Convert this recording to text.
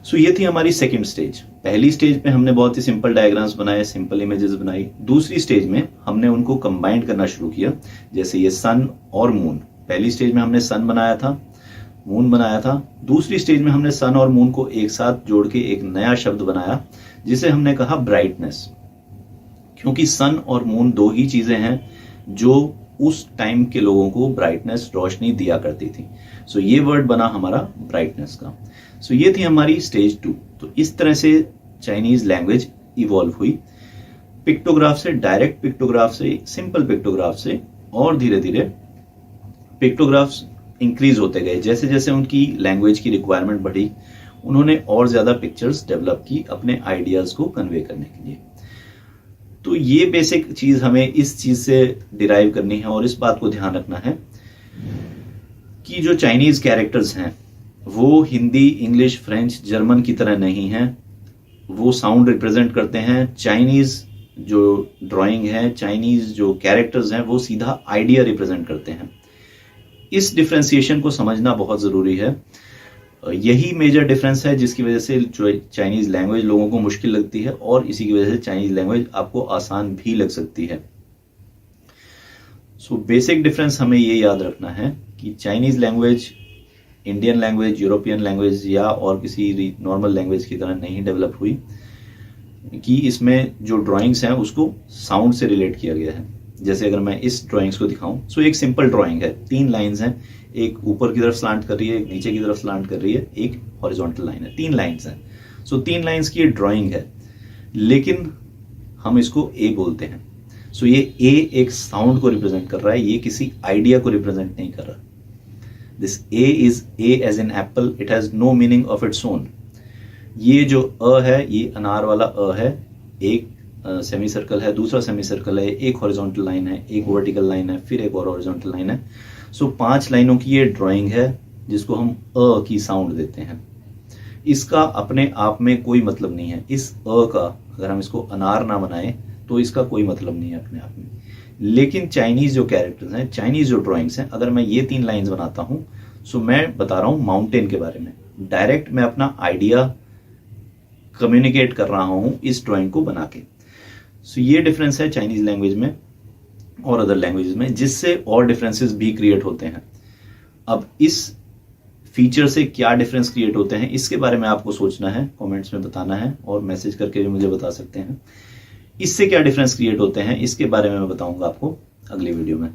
सो ये थी हमारी सेकंड स्टेज। पहली स्टेज पे हमने बहुत ही सिंपल डायग्राम्स बनाए, सिंपल इमेजेस बनाई। दूसरी स्टेज में हमने उनको कंबाइंड करना शुरू किया, जैसे ये सन और मून। पहली स्टेज में हमने सन बनाया था, मून बनाया था। दूसरी स्टेज में हमने सन और मून को एक साथ जोड़ के एक नया शब्द बनाया जिसे हमने कहा ब्राइटनेस, क्योंकि सन और मून दो ही चीजें हैं जो उस टाइम के लोगों को ब्राइटनेस, रोशनी दिया करती थी। सो ये वर्ड बना हमारा ब्राइटनेस का। सो ये थी हमारी स्टेज 2। तो इस तरह से चाइनीज लैंग्वेज इवॉल्व हुई, पिक्टोग्राफ से, डायरेक्ट पिक्टोग्राफ से, सिंपल पिक्टोग्राफ से, और धीरे धीरे पिक्टोग्राफ्स इंक्रीज होते गए। जैसे जैसे उनकी लैंग्वेज की रिक्वायरमेंट बढ़ी, उन्होंने और ज्यादा पिक्चर्स डेवलप की अपने आइडियाज को कन्वे करने के लिए। तो ये बेसिक चीज हमें इस चीज से डिराइव करनी है और इस बात को ध्यान रखना है कि जो चाइनीज कैरेक्टर्स हैं वो हिंदी, इंग्लिश, फ्रेंच, जर्मन की तरह नहीं है। वो साउंड रिप्रेजेंट करते हैं। चाइनीज जो ड्राइंग है, चाइनीज जो कैरेक्टर्स हैं, वो सीधा आइडिया रिप्रेजेंट करते हैं। इस डिफ्रेंसिएशन को समझना बहुत जरूरी है। यही मेजर डिफरेंस है जिसकी वजह से जो चाइनीज लैंग्वेज लोगों को मुश्किल लगती है, और इसी की वजह से चाइनीज लैंग्वेज आपको आसान भी लग सकती है। सो बेसिक डिफरेंस हमें ये याद रखना है कि Chinese language Indian language, European language या और किसी नॉर्मल लैंग्वेज की तरह नहीं डेवलप हुई, कि इसमें जो ड्राइंग्स हैं उसको साउंड से रिलेट किया गया है। जैसे अगर मैं इस ड्राइंग्स को दिखाऊं, सो एक सिंपल ड्राइंग है, 3 लाइंस हैं, एक ऊपर की तरफ स्लांट कर रही है, एक नीचे की तरफ स्लांट कर रही है, एक हॉरिजॉन्टल लाइन है, 3 लाइंस हैं। सो 3 लाइंस की ये ड्राइंग है, लेकिन हम इसको ए बोलते हैं। सो ये ए एक साउंड को रिप्रेजेंट कर रहा है, ये किसी आइडिया को रिप्रेजेंट नहीं कर रहा। This a is a as an apple, it has no meaning of its own. ये जो अ है, ये अनार वाला अ है, एक सेमी सर्कल है, दूसरा सेमी सर्कल है, एक हॉरिजॉन्टल लाइन है, एक वर्टिकल लाइन है, फिर एक और हॉरिजॉन्टल लाइन है। सो 5 लाइनों की ये ड्राइंग है जिसको हम अ की साउंड देते हैं। इसका अपने आप में कोई मतलब नहीं है। इस अ का अगर हम इसको अनार ना बनाएं तो इसका कोई मतलब नहीं है अपने आप में। लेकिन चाइनीज जो कैरेक्टर्स हैं, चाइनीज जो ड्राइंग्स हैं, अगर मैं ये 3 लाइंस बनाता हूं, सो मैं बता रहा हूं माउंटेन के बारे में। डायरेक्ट मैं अपना आइडिया कम्युनिकेट कर रहा हूं इस ड्राइंग को बना के। सो ये डिफरेंस है चाइनीज लैंग्वेज में और अदर लैंग्वेजेस में, जिससे और डिफरेंसेस भी क्रिएट होते हैं। अब इस फीचर से क्या डिफरेंस क्रिएट होते हैं, इसके बारे में आपको सोचना है, कमेंट्स में बताना है, और मैसेज करके भी मुझे बता सकते हैं। इससे क्या डिफरेंस क्रिएट होते हैं, इसके बारे में मैं बताऊंगा आपको अगली वीडियो में।